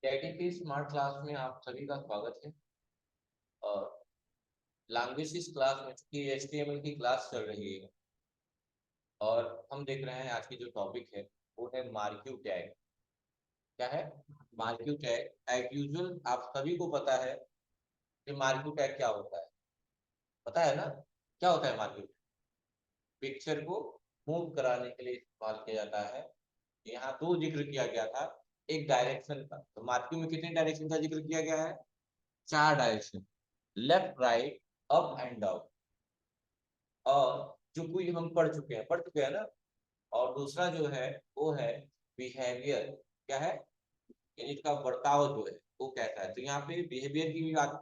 Daddy की smart class में आप सभी का स्वागत है। और लैंग्वेजेस क्लास में चूंकि एचटीएमएल की क्लास चल रही है और हम देख रहे हैं आज की जो टॉपिक है वो है मार्क्यू टैग। क्या है मार्क्यू टैग? एज यूजुअल आप सभी को पता है कि मार्क्यू टैग क्या होता है। पता है ना क्या होता है मार्क्यू टैग? पिक्चर को मूव कराने के लिए इस्तेमाल किया जाता है। यहाँ दो जिक्र किया गया था, एक डायरेक्शन का। तो मार्क्यू में कितने डायरेक्शन का जिक्र किया गया है? चार direction, left right up and down. और जो कोई हम पढ़ चुके हैं ना। और दूसरा जो है वो है बिहेवियर। क्या है? यानी इसका बर्ताव जो है वो कैसा है। तो यहाँ पे बिहेवियर की भी बात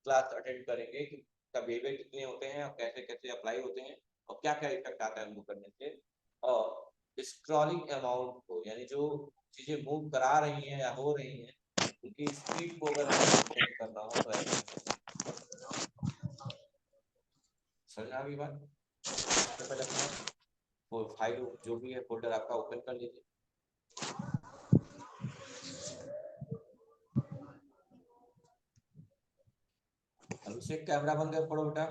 क्लास अटेंड करेंगे कि इसका बिहेवियर कितने होते हैं और कैसे कैसे अप्लाई होते हैं और क्या क्या इफेक्ट आता है उनको करने से। और स्क्रॉलिंग अमाउंट को, यानी जो चीजें मूव करा रही हैं या हो रही हैं उनकी स्पीड को अगर हमें मेंटेन करना हो तो ऐसे कैसे। समझ आ गई बात? सबसे पहले अपना वो फाइल जो भी है फोल्डर आपका ओपन कर लीजिए। अभिषेक कैमरा बंद कर पड़ो बेटा।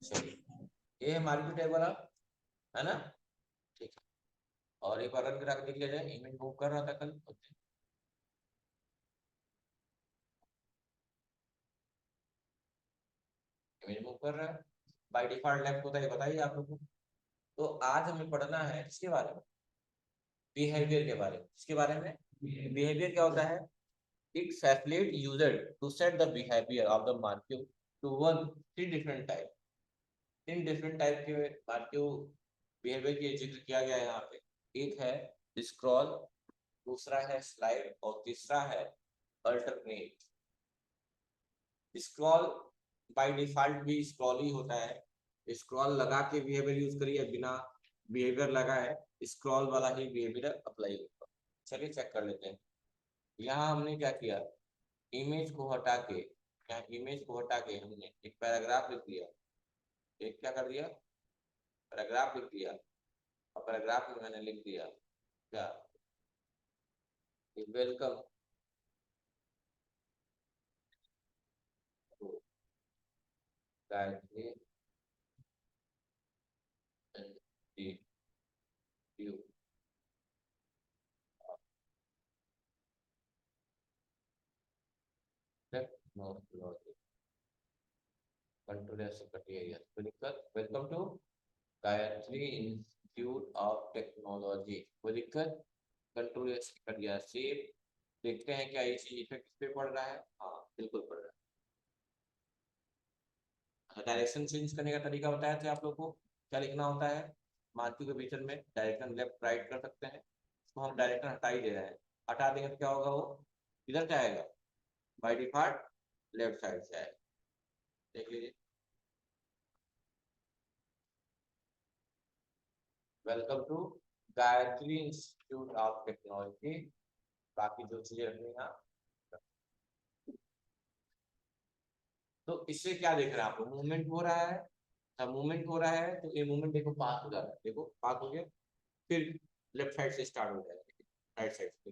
चलिए, ये है मार्केट टैग वाला, है ना? ठीक है। और एक बार रन करा के देख लिया जाए। इमेज मूव कर रहा था कल। इमेज मूव कर रहा है, बाय डिफॉल्ट लेफ्ट होता है, बताइए आप लोगों को। तो आज हमें पढ़ना है इसके बारे में, बिहेवियर के बारे में। इसके बारे में बिहेवियर क्या होता है? It facilitate user to set the behaviour of the market to one three different type. तीन डिफरेंट टाइप के मार्केट बिहेवियर की जिक्र किया गया है यहाँ पे। एक है स्क्रॉल, दूसरा है स्लाइड और तीसरा है अल्टरनेट। स्क्रॉल बाय डिफॉल्ट भी स्क्रॉल ही होता है। स्क्रॉल लगा के बिहेवियर यूज करिए, बिना बिहेवियर लगा है स्क्रॉल वाला ही बिहेवियर अप्लाई होगा। चलिए चेक कर लेते हैं। यहाँ हमने क्या किया, इमेज को हटा के, यहाँ इमेज को हटा के हमने एक पैराग्राफ लिख दिया। एक क्या कर दिया, पैराग्राफ लिख दिया। और पैराग्राफ में मैंने लिख दिया क्या, welcome to Gayatri you technology control ऐसे कटिए। तो दिक्कत, welcome to Gayatri institute of technology. कोई दिक्कत? कंट्रोल ऐसे कर दिया सेव। देखते हैं क्या ये चीज इफेक्ट इस पे पड़ रहा है। हाँ बिल्कुल पड़ रहा है। डायरेक्शन चेंज करने का तरीका बताया था आप लोग को। क्या लिखना होता है? मार्क्यू के भीतर में डायरेक्शन लेफ्ट राइट कर सकते हैं। तो हम डायरेक्शन हटा ही दे रहे हैं। हटा देंगे तो क्या होगा, वो इधर जाएगा, बाय डिफॉल्ट लेफ्ट साइड से आएगा। देख लीजिए, welcome to Gayatri institute of technology. बाकी जो चीजें रखनी है। तो इससे क्या देख रहे हैं आप लोग, मूवमेंट हो रहा है। जब मूवमेंट हो रहा है तो ये मूवमेंट देखो पास हो जा रहा है, देखो पास हो गया। फिर लेफ्ट साइड से स्टार्ट हो जाएगा, राइट साइड से।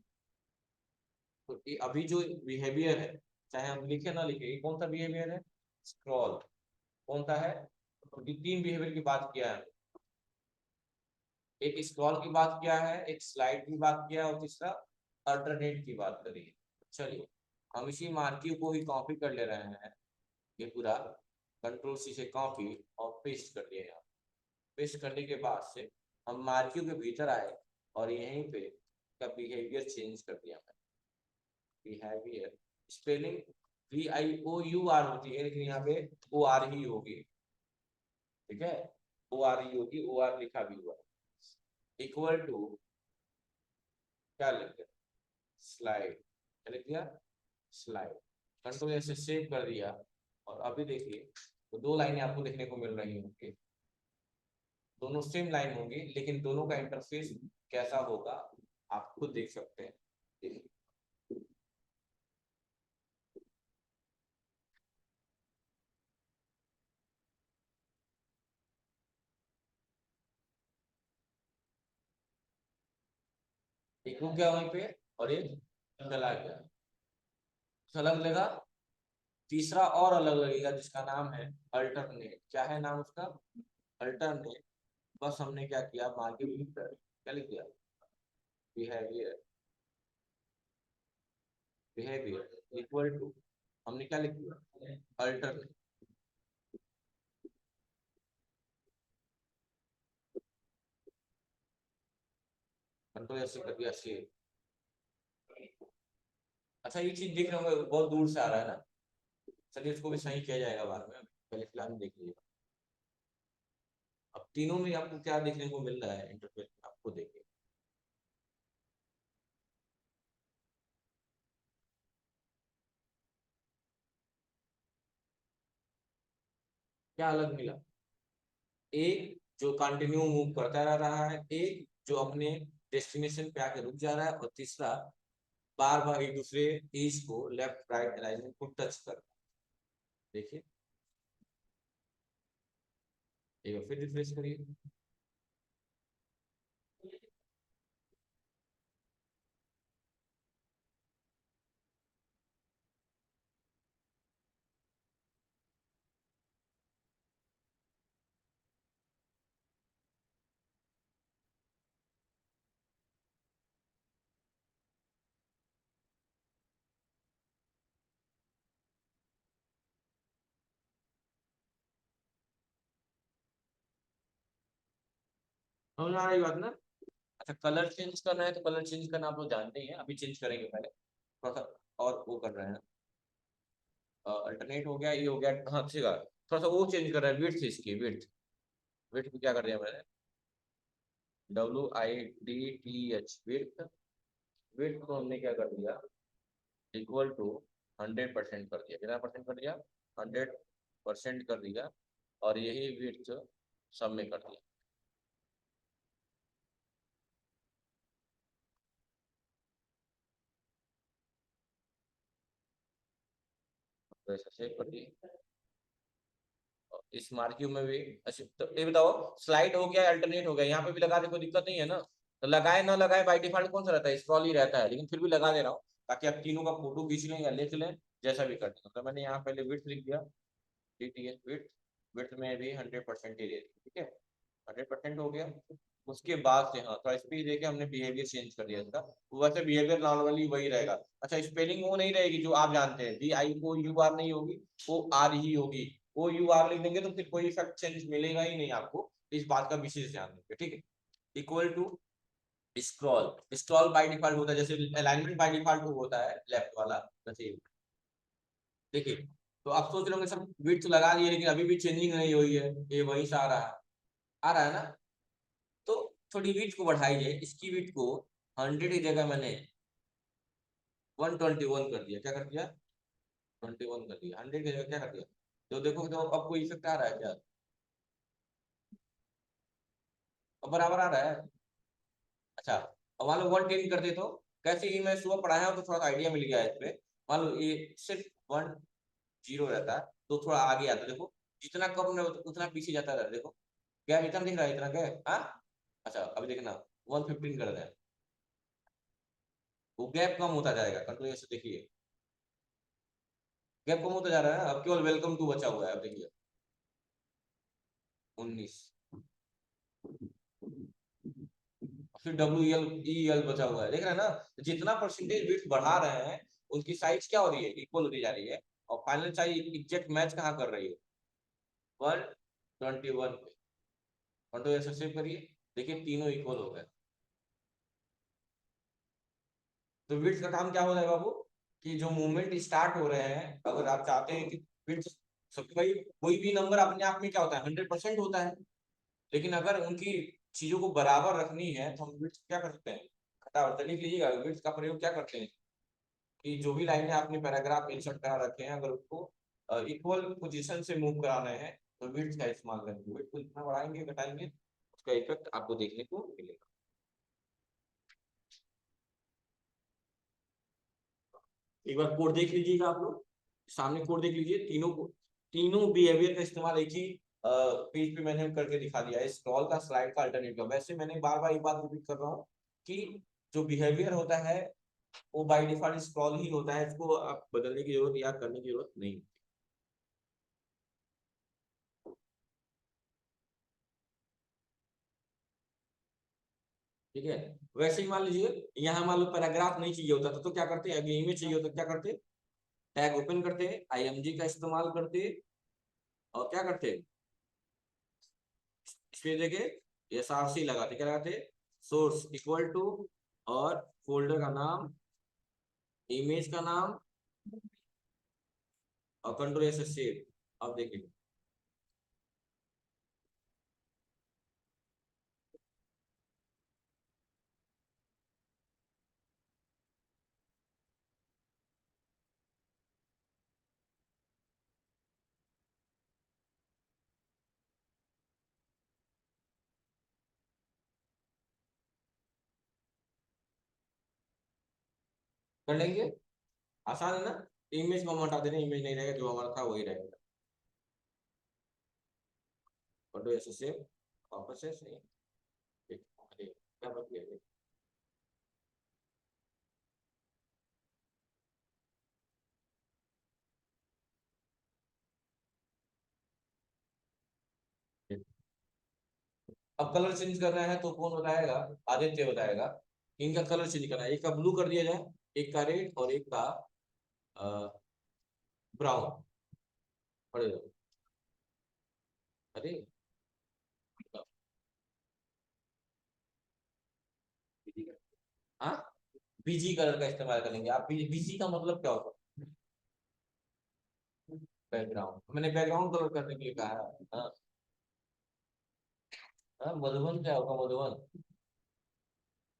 तो ये अभी जो बिहेवियर है, चाहे हम लिखे ना लिखे, ये कौन सा बिहेवियर है? स्क्रॉल। कौन सा है? तो तीन बिहेवियर की बात किया है। एक स्क्रॉल की बात किया है, एक स्लाइड की बात किया है और तीसरा अल्टरनेट की बात करी है। चलिए, हम इसी मार्क्यू को ही कॉपी कर ले रहे हैं। ये पूरा कंट्रोल सी से कॉपी और पेस्ट कर दिया यहाँ। पेस्ट करने के बाद से हम मार्क्यू के भीतर आए और यहीं पे का बिहेवियर चेंज कर दिया मैंने। बिहेवियर स्पेलिंग VIOUR होती है, लेकिन यहाँ पे OR ही होगी। ठीक है, OR ही होगी, OR लिखा भी हुआ है। इक्वल टू क्या लिख दिया, स्लाइड। क्या लिख दिया, स्लाइड। कंट्रोल ऐसे सेव कर दिया। और अभी देखिए, तो दो लाइनें आपको देखने को मिल रही होंगी। दोनों सेम लाइन होंगी, लेकिन दोनों का इंटरफेस कैसा होगा आप खुद देख सकते हैं। देखिए, एक रुक गया वहीं पे और एक चला गया, अलग लगा। तीसरा और अलग लगेगा जिसका नाम है अल्टरनेट। क्या है नाम उसका? अल्टरनेट। बस हमने क्या किया, मार्केट क्या लिख दिया, बिहेवियर, बिहेवियर इक्वल टू, हमने क्या लिख दिया, अल्टरनेट। कंट्रोल ऐसे कर दिया सेव। अच्छा ये चीज देख रहे होंगे बहुत दूर से आ रहा है ना, चलिए इसको भी सही किया जाएगा बाद में, पहले फिलहाल देख लीजिए। अब तीनों में आपको क्या देखने को मिल रहा है इंटरफेस, आपको देखिए क्या अलग मिला। एक जो कंटिन्यू मूव करता रह रहा है, एक जो अपने डेस्टिनेशन पे आके रुक जा रहा है, और तीसरा बार बार एक दूसरे एज को लेफ्ट राइट अलाइनमेंट को टच कर रहा है। देखिए एक बार फिर रिफ्रेश करिए। समझ में आ रही बात ना? अच्छा कलर चेंज करना है तो कलर चेंज करना आप लोग जानते ही हैं, अभी चेंज करेंगे पहले थोड़ा सा। और वो कर रहे हैं, अल्टरनेट हो गया, ये हो गया, हाँ ठीक है। थोड़ा सा वो चेंज कर रहा है, विड्थ इसकी, विड्थ। विड्थ क्या कर दिया मैंने, WIDTH, विड्थ। विड्थ को हमने क्या कर दिया, इक्वल टू 100% कर दिया। कितना परसेंट कर दिया, 100% कर दिया। और यही विड्थ सब में कर दिया। तो ऐसा सेव कर दिया। इस मार्क्यू में भी अच्छा, तो ये बताओ, स्लाइड हो गया, अल्टरनेट हो गया, यहाँ पे भी लगा दे कोई दिक्कत नहीं है ना? तो लगाए ना लगाए बाई डिफॉल्ट कौन सा रहता है, स्क्रॉल ही रहता है, लेकिन फिर भी लगा दे रहा हूँ ताकि आप तीनों का फोटो खींच लें या लिख लें, जैसा भी कर दें। तो मैंने यहाँ पहले विड्थ लिख दिया, DTH विड्थ। विड्थ में भी 100% ही रहती है, ठीक है, 100% हो गया। उसके बाद से हाँ थोड़ा स्पीड देके हमने बिहेवियर चेंज कर दिया इसका। वैसे बिहेवियर नॉर्मली वही रहेगा। अच्छा स्पेलिंग वो नहीं रहेगी जो आप जानते हैं, BIOUR नहीं होगी, OR ही होगी। OUR लिख देंगे तो फिर कोई इफेक्ट चेंज मिलेगा ही नहीं आपको, इस बात का विशेष ध्यान देंगे, ठीक है। Equal to scroll, scroll by default होता है, जैसे अलाइनमेंट बाय डिफॉल्ट होता है लेफ्ट वाला, वैसे देखिए। तो आप सोच रहे होंगे सब विड्थ लगा दिए लेकिन अभी भी चेंजिंग नहीं हुई है, ये वहीं से आ रहा है, आ रहा है ना? तो थोड़ी विड्थ को बढ़ाई जाए, इसकी विड्थ को 100 की जगह मैंने 121 कर दिया। क्या कर दिया, 21 कर दिया, 100 की जगह क्या कर दिया। तो देखो तो अब कोई इफेक्ट आ रहा है क्या, अब बराबर आ रहा है। अच्छा अब मान लो 110 कर दे तो कैसे, ही मैं सुबह पढ़ाया हूँ तो थोड़ा सा आइडिया मिल गया है इस पे। मान लो ये सिर्फ 10 रहता है तो थोड़ा आगे आता है, देखो जितना कम में उतना पीछे जाता है, देखो गैप इतना दिख रहा है, इतना गैप, हाँ। अच्छा अभी देखना 115 कर दें, वो गैप कम होता जाएगा, कंट्रोल से देखिए, गैप कम होता जा रहा है। अब केवल वेलकम टू बचा हुआ है, अब देखिए 19, फिर WEL बचा हुआ है, देख रहे हैं ना? तो जितना परसेंटेज बिट्स बढ़ा रहे हैं उनकी साइज क्या हो रही है, इक्वल होती जा रही है। और फाइनल साइज एग्जैक्ट मैच कहाँ कर रही है, 121 पे। कंट्रोल ऐसे सेव करिए, देखिए तीनों इक्वल हो गए। तो बिट्स का काम क्या हो रहा है बाबू, कि जो मूवमेंट स्टार्ट हो रहे हैं, अगर आप चाहते हैं कि बिट्स, सबके भाई कोई भी नंबर अपने आप में क्या होता है, 100% होता है। लेकिन अगर उनकी चीजों को बराबर रखनी है तो हम बिट्स क्या कर सकते हैं, घटाव लिख लीजिएगा। बिट्स का प्रयोग क्या करते हैं कि जो भी लाइनें आपने पैराग्राफ इंसर्ट करा रखे हैं, अगर उसको इक्वल पोजीशन से मूव कराना है तो विड्थ का इस्तेमाल करेंगे। विड्थ को जितना बढ़ाएंगे घटाएंगे उसका इफेक्ट आपको देखने को मिलेगा। एक बार कोड देख लीजिएगा आप लोग, सामने कोड देख लीजिए, तीनों को, तीनों बिहेवियर का इस्तेमाल एक ही पेज पे मैंने करके दिखा दिया है, स्क्रॉल का, स्लाइड का, अल्टरनेट का। वैसे मैंने बार बार एक बात रिपीट कर रहा हूँ कि जो बिहेवियर होता है वो बाय डिफॉल्ट स्क्रॉल ही होता है, इसको आप बदलने की जरूरत या करने की जरूरत नहीं। ठीक है। वैसे ही मान लीजिए यहाँ मान लो पैराग्राफ नहीं चाहिए होता तो क्या करते हैं, अभी इमेज चाहिए होता तो क्या करते, टैग ओपन करते, IMG का इस्तेमाल करते, और क्या करते, इसमें देखिए SRC लगाते, क्या लगाते, सोर्स इक्वल टू, और फोल्डर का नाम, इमेज का नाम, और कंट्रोल S से सेव। अब देखिए कर लेंगे, आसान है ना। इमेज को हम हटा देंगे, इमेज नहीं रहेगा, जो हमारा था वही रहेगा। कंट्रोल S से सेव, वापस से सही। ठीक, अरे क्या बात है। अब कलर चेंज करना है तो कौन बताएगा, आदित्य बताएगा। इनका कलर चेंज करना है, एक का ब्लू कर दिया जाए, एक का रेड और एक का ब्राउन। पड़ेगा। अरे हाँ, बीजी कलर का इस्तेमाल करेंगे। आप बीजी का मतलब क्या होता है, बैकग्राउंड, मैंने बैकग्राउंड कलर करने के लिए कहा है। हाँ। हाँ, मधुबन क्या होगा, मधुबन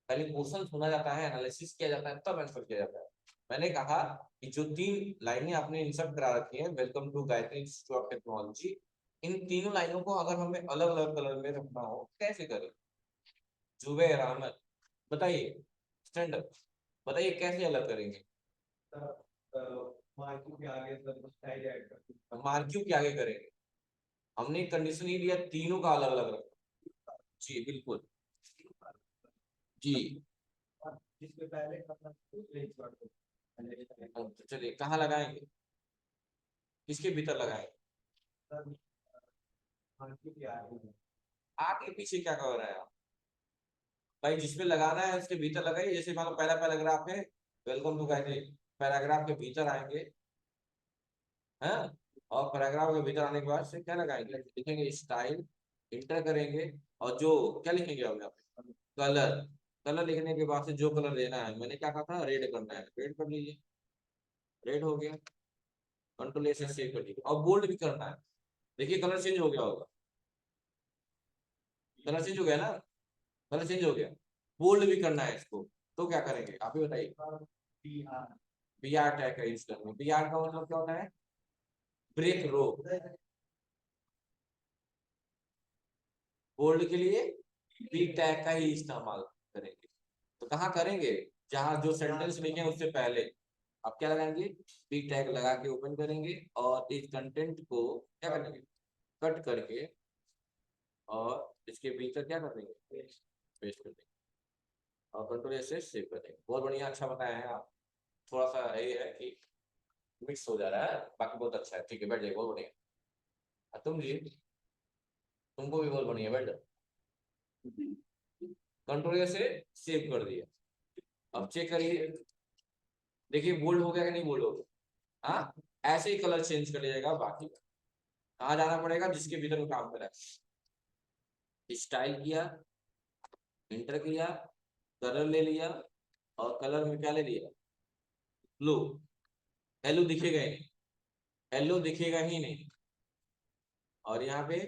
पहले क्वेश्चन सुना जाता है, एनालिसिस किया जाता है, तब आंसर किया जाता है। मैंने कहा कि जो 3 लाइनें आपने इंसर्ट करा रखी है, welcome to Gayatri institute of Technology, इन तीनों लाइनों को अगर हमें अलग अलग कलर में रखना हो कैसे करें। जुबैर अहमद, बताइए, स्टैंड अप, बताइए कैसे अलग करेंगे। मार्क्यू के आगे सर स्टाइल ऐड कर, मार्क्यू के आगे करेंगे। हमने कंडीशन ही दिया, तीनों का अलग अलग रखना। जी बिल्कुल। जी। जिसके पहले चलिए कहाँ लगाएंगे, किसके भीतर लगाएंगे, आगे पीछे क्या कर रहा है आप? भाई जिसमें लगाना है उसके भीतर लगाइए। जैसे मान लो पहला पैराग्राफ है, वेलकम टू गाइस, पैराग्राफ के भीतर आएंगे, हैं, और पैराग्राफ के भीतर आने के बाद से क्या लगाएंगे, लिखेंगे स्टाइल, इंटर करेंगे, और जो क्या लिखेंगे हम यहाँ पे, कलर। कलर लिखने के बाद से जो कलर देना है, मैंने क्या कहा था, रेड करना है, रेड कर लीजिए, रेड हो गया। कंट्रोल S से सेव कर लीजिए, और बोल्ड भी करना है। देखिए कलर चेंज हो गया होगा, कलर चेंज हो गया ना, कलर चेंज हो गया। बोल्ड भी करना है इसको, तो क्या करेंगे आप ही बताइए। BR टैग का यूज करेंगे। BR का मतलब क्या होता है, ब्रेक रो। बोल्ड के लिए बी टैग का ही इस्तेमाल करेंगे। तो कहाँ करेंगे, जहां जो सेंटेंस लिखे हैं उससे पहले आप क्या लगाएंगे, बी टैग लगा के ओपन करेंगे, और इस कंटेंट को क्या करेंगे, कट करके, और इसके भीतर क्या कर देंगे, पेस्ट कर देंगे, और कंट्रोल S से सेव कर देंगे। बहुत बढ़िया, अच्छा बताया है आप। थोड़ा सा ये है कि मिक्स हो जा रहा है, बाकी बहुत अच्छा है। ठीक है, बैठ जाइए, बहुत बढ़िया। तुम जी, तुमको भी बहुत बढ़िया, बैठ जाओ। कंट्रोल से सेव कर दिया। अब चेक करिए, देखिए बोल्ड हो गया कि नहीं बोल्ड हो गया। हाँ, ऐसे ही कलर चेंज कर लीजिएगा। बाकी कहाँ जाना पड़ेगा, जिसके भीतर में काम करा, स्टाइल किया, इंटर किया, कलर ले लिया, और कलर में क्या ले लिया, ब्लू। येलो दिखेगा ही नहीं, येलो दिखेगा ही नहीं, और यहाँ पे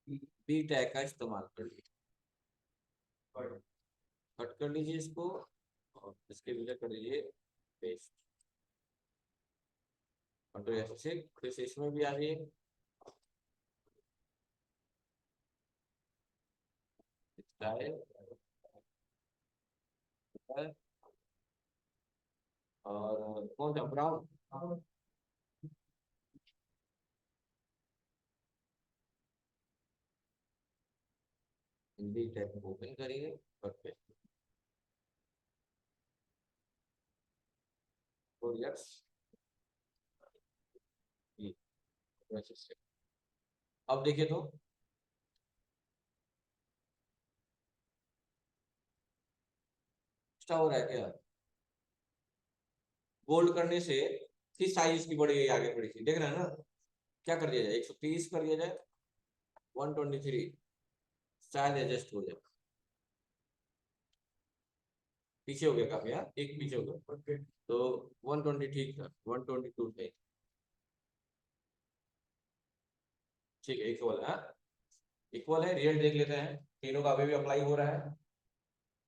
बी टैग का इस्तेमाल कर लिया। कट कर लीजिए इसको, और इसके भीतर कर दीजिए पेस्ट। और तो ऐसे से फिर से इसमें भी आ जाइए, स्टाइल, और कौन सा ब्राउन, हिंदी टैग ओपन करिए, और पेस्ट। कंट्रोल एक्स, अब देखिए तो क्या हो रहा है क्या, गोल्ड करने से किस साइज की बढ़ गई, आगे बढ़ी थी, देख रहे हैं ना, क्या कर दिया जाए, 130 कर दिया जाए, 123 शायद एडजस्ट हो जाए, पीछे हो गया काफी, यार एक पीछे हो गया, तो 120 ठीक था, 122 है, ठीक है, इक्वल है, इक्वल है, रिजल्ट देख लेते हैं, तीनों का अभी भी अप्लाई हो रहा है,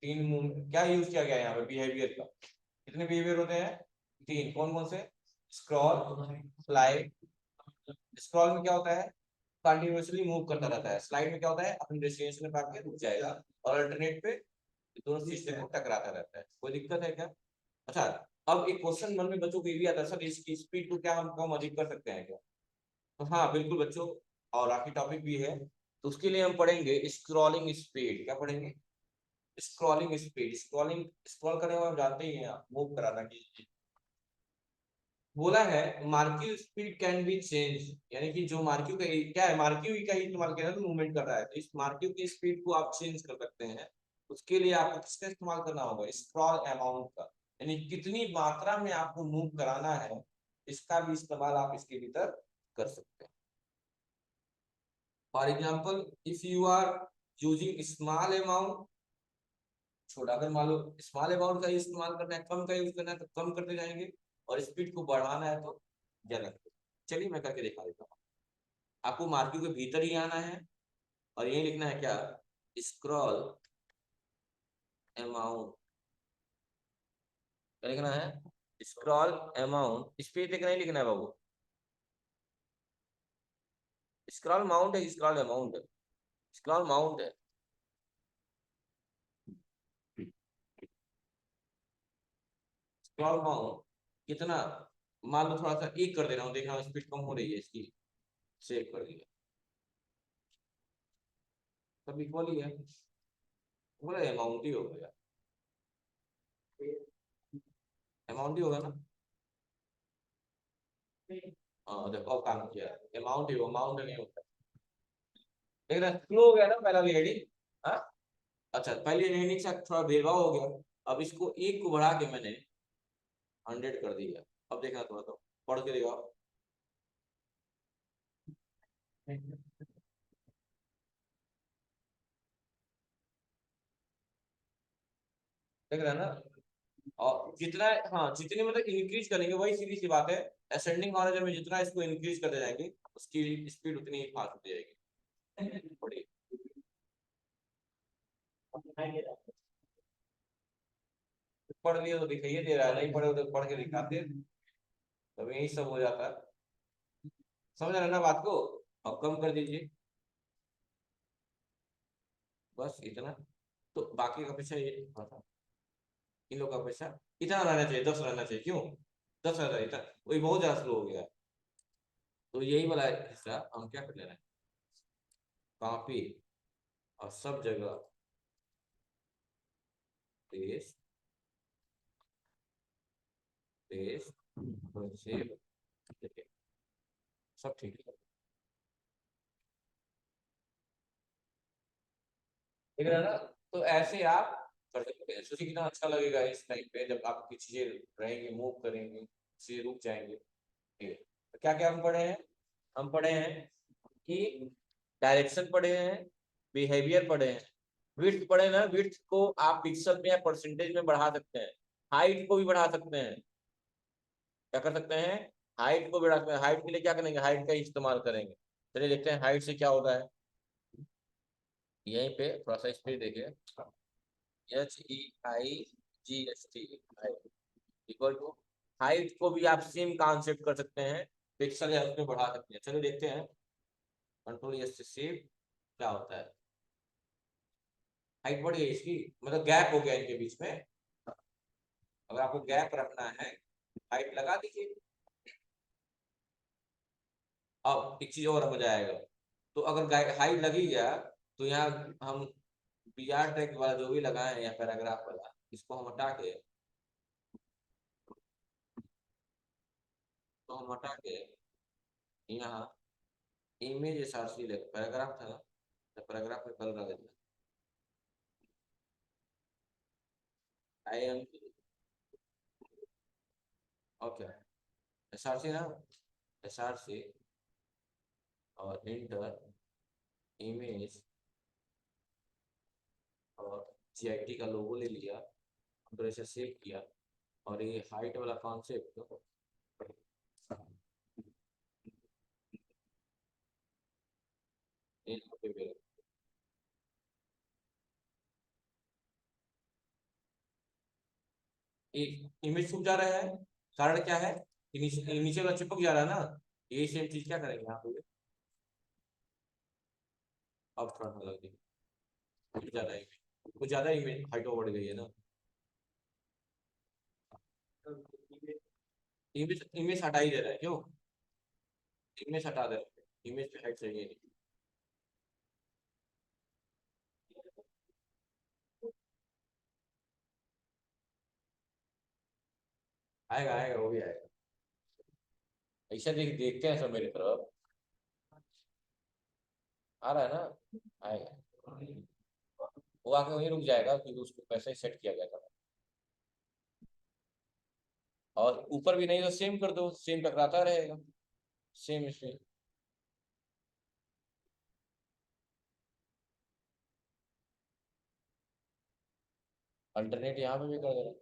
तीन क्या यूज किया गया है यहाँ पे बिहेवियर का, कितने बिहेवियर होते हैं, तीन, कौन कौन से, स्क्रॉल, स्लाइड, स्क्रॉल में क्या होता है, कंटिन्यूअसली मूव करता रहता है, स्लाइड में क्या होता है, अपने डेस्टिनेशन पे आके रुक जाएगा, और अल्टरनेट पे दोनों सिस्टम को टकराता रहता है, कोई दिक्कत है क्या। अच्छा, अब एक क्वेश्चन मन में बच्चों को ये भी आता है, सर इसकी स्पीड को क्या हम कम अधिक कर सकते हैं क्या, तो हाँ बिल्कुल बच्चों, और आखिरी टॉपिक भी है, तो उसके लिए हम पढ़ेंगे स्क्रॉलिंग स्पीड, क्या पढ़ेंगे, स्क्रॉलिंग स्पीड, स्क्रॉलिंग, स्क्रॉल करने को हम जानते ही हैं, आप मूव कराना की, बोला है marking speed can be change, यानी कि जो मार्किंग का क्या है, मार्किंग का ही इस्तेमाल किया तो मूवमेंट कर रहा है, तो इस मार्किंग की स्पीड को आप चेंज कर सकते हैं, उसके लिए आपको किसका इस्तेमाल करना होगा, स्क्रॉल अमाउंट का, यानी कितनी मात्रा में आपको मूव कराना है, इसका भी इस्तेमाल आप इसके भीतर कर सकते हैं। For example if you are using small amount, छोटा, अगर मान लो स्मॉल अमाउंट का इस्तेमाल करना है, कम का यूज करना है तो कम करते जाएंगे, और स्पीड को बढ़ाना है तो ज्यादा। चलिए मैं करके दिखा देता हूँ, आपको मार्किंग के भीतर ही आना है, और यही लिखना है क्या, स्क्रॉल अमाउंट, क्या लिखना है, स्क्रॉल अमाउंट, स्पीड लिखना ही लिखना है बाबू, स्क्रॉल माउंट है, स्क्रॉल अमाउंट है, स्क्रॉल माउंट है, स्क्रॉल माउंट कितना, मान लो थोड़ा सा एक कर दे रहा हूँ, देख रहा हूँ स्पीड कम हो रही है इसकी, सेव कर दिया, सब इक्वल ही है, बोला अमाउंट ही हो गया, अमाउंट ही होगा ना, हाँ देखो अब काम किया, अमाउंट ही हो, अमाउंट नहीं होता, देख रहा स्लो हो गया ना पहला भी हेडिंग, हाँ, अच्छा पहले हेडिंग से थोड़ा भेदभाव हो गया, अब इसको एक को बढ़ा के मैंने 100 कर दिया, अब देखना थोड़ा तो पढ़ के देखो, देख रहे हैं ना, और जितना, हाँ जितनी मतलब इंक्रीज करेंगे, वही सीधी सी बात है, असेंडिंग ऑर्डर में जितना इसको इंक्रीज करते जाएंगे, उसकी स्पीड उतनी ही फास्ट होती जाएगी, बड़ी पढ़ लिए तो दिखाइए दे रहा है, नहीं पढ़े तो पढ़ के दिखाते, तब यही सब हो जाता है, समझ रहे ना बात को, अब कम कर दीजिए, बस इतना, तो बाकी का पैसा ये, हाँ, हाँ, इन लोग का पैसा इतना रहना चाहिए, 10 रहना चाहिए, क्यों 10 रहता है, इतना वही बहुत ज्यादा स्लो हो गया है, तो यही वाला हिस्सा हम क्या कर ले रहे हैं, कॉपी, और सब जगह पेस्ट, पेस्ट और सेव, सब ठीक है, ठीक है ना, तो ऐसे आप कर सकते हैं, सोचिए कितना अच्छा लगेगा इस टाइम पे, जब आपकी चीजें रहेंगी, मूव करेंगी, चीजें रुक जाएंगे, ठीक है, तो क्या क्या हम पढ़े हैं, हम पढ़े हैं कि डायरेक्शन पढ़े हैं, बिहेवियर पढ़े हैं, विड्थ पढ़े ना, विड्थ को आप पिक्सल में या परसेंटेज में बढ़ा सकते हैं, हाइट को भी बढ़ा सकते हैं, क्या कर सकते हैं, हाइट को बढ़ा सकते हैं, हाइट के लिए क्या करेंगे, हाइट का ही इस्तेमाल करेंगे, चलिए देखते हैं हाइट से क्या होता है, यहीं पे थोड़ा सा स्पीड देखिए, HEIGST, इक्वल टू, हाइट को भी आप सेम कॉन्सेप्ट कर सकते हैं, पिक्सल या उसमें बढ़ा सकते हैं, चलिए देखते हैं, कंट्रोल एस से सेव, क्या होता है, हाइट बढ़ गई इसकी, मतलब गैप हो गया इनके बीच में, अगर आपको गैप रखना है, हाइट लगा दीजिए, अब एक चीज और मजा आएगा, तो अगर हाइट लगी गया, तो यहाँ हम BR टैग वाला जो भी लगाए हैं या पैराग्राफ वाला, इसको हम हटा के तो हम हटा के यहाँ इमेज एसआरसी पैराग्राफ था, तो पैराग्राफ में कलर आ देता आई एम ओके एसआरसी ना, एसआरसी और इंटर इमेज और जीआईटी का लोगो ले लिया, हमने इसे सेव किया और ये हाइट वाला कॉन्सेप्ट इमेज छुप जा रहा है, कारण क्या है कि नीचे वाला चिपक जा रहा है ना, ये सेम चीज क्या करेंगे यहाँ पे, अब थोड़ा सा लग कुछ ज्यादा इमेज, कुछ ज्यादा इमेज हाइट बढ़ गई है ना, इमेज इमेज हटा ही दे रहा है क्यों, इमेज हटा दे रहा है, इमेज पे हाइट चाहिए नहीं, आएगा आएगा वो भी आएगा, ऐसा देखते हैं सब मेरी तरफ, आ रहा है ना, आएगा, वो आके वहीं रुक जाएगा क्योंकि उसको पैसे ही सेट किया गया था, और ऊपर भी नहीं तो सेम कर दो, सेम टकराता रहेगा, सेम इसमें अल्टरनेट यहाँ पे भी कर देना।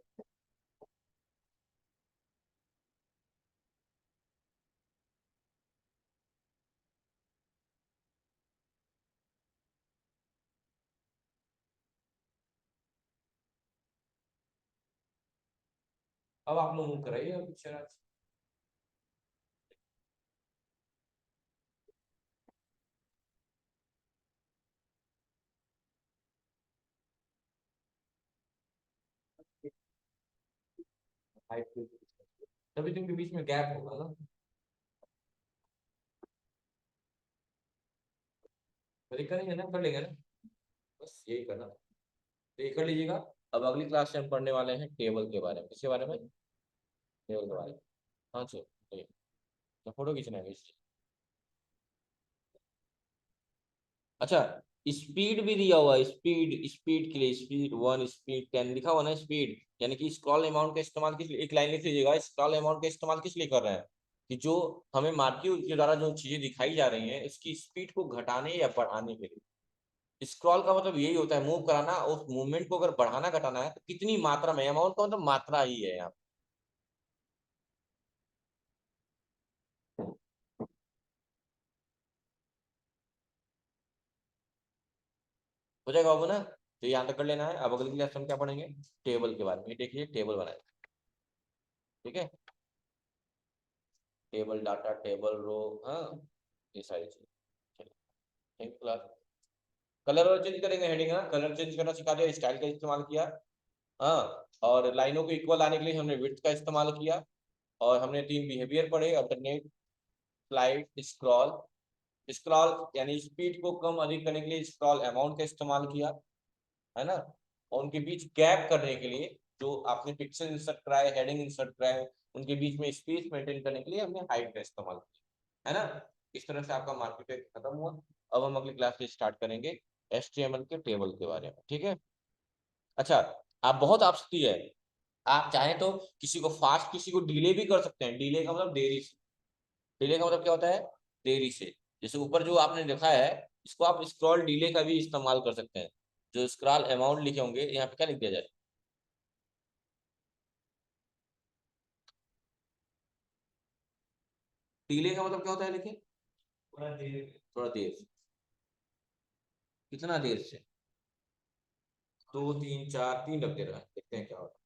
अब आप लोग मूव कराइए अब पिक्चर, तभी तो इनके बीच में गैप होगा ना, तो ये करेंगे ना, कर लेंगे ना, बस यही करना, तो ये कर लीजिएगा। अब अगली क्लास से हम पढ़ने वाले हैं टेबल के बारे में, किसके बारे में, टेबल के बारे में, हाँ चलो, तो फोटो खींचना है इसलिए। अच्छा, स्पीड भी दिया हुआ है, स्पीड स्पीड के लिए स्पीड 1 स्पीड 10 लिखा हुआ ना, स्पीड यानी कि स्क्रॉल अमाउंट का इस्तेमाल किस लिए, एक लाइन लिख लीजिएगा, स्क्रॉल अमाउंट का इस्तेमाल किस लिए कर रहे हैं, कि जो हमें मार्क्यू के द्वारा जो चीजें दिखाई जा रही हैं उसकी स्पीड को घटाने या बढ़ाने के लिए, स्क्रॉल का मतलब यही होता है मूव कराना, उस मूवमेंट को अगर बढ़ाना घटाना है तो कितनी मात्रा में, अमाउंट का मतलब मात्रा ही है यहाँ, हो जाएगा बाबू ना, तो यहाँ तक कर लेना है। अब अगली क्लास में हम क्या पढ़ेंगे, टेबल के बारे में, देखिए टेबल बनाए, ठीक है, टेबल डाटा टेबल रो, हाँ ये सारी चीज, थैंक क्लास। कलर और चेंज करेंगे, हेडिंग ना कलर चेंज करना सिखा दिया, स्टाइल का इस्तेमाल किया, हाँ, और लाइनों को इक्वल आने के लिए हमने विड्थ का इस्तेमाल किया, और हमने 3 बिहेवियर पढ़े, अल्टरनेट, स्लाइड, स्क्रॉल, स्क्रॉल यानी स्पीड को कम अधिक करने के लिए स्क्रॉल अमाउंट का इस्तेमाल किया, है ना, और उनके बीच गैप करने के लिए जो आपने पिक्सल इंसर्ट कराए, हेडिंग इंसर्ट कराए, उनके बीच में स्पेस मेंटेन करने के लिए हमने हाइट का इस्तेमाल किया, है ना, इस तरह से आपका मार्केट खत्म हुआ। अब हम अगली क्लास से स्टार्ट करेंगे HTML के टेबल के बारे में, ठीक है। अच्छा, आप बहुत आप सकती है, आप चाहें तो किसी को फास्ट किसी को डिले भी कर सकते हैं, डिले का मतलब देरी से, डिले का मतलब क्या होता है, देरी से, जैसे ऊपर जो आपने लिखा है इसको आप स्क्रॉल डिले का भी इस्तेमाल कर सकते हैं, जो स्क्रॉल अमाउंट लिखे होंगे यहाँ पे क्या लिख दिया जाए, डिले का मतलब क्या होता है लिखे, थोड़ा देर से, कितना देर से, 2 3 4 3 रख दे रहा है, देखते हैं क्या होता है,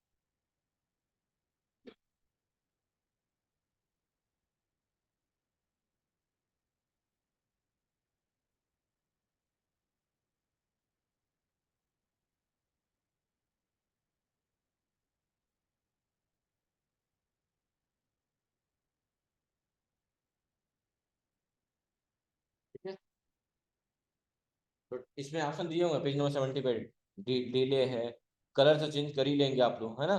ठीक है। तो इसमें ऑप्शन दिए होंगे पेज नंबर 70 पे, डिले है, कलर से चेंज कर ही लेंगे आप लोग, है ना,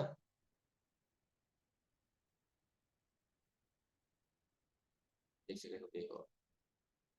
एक सेकंड रुकिएगा।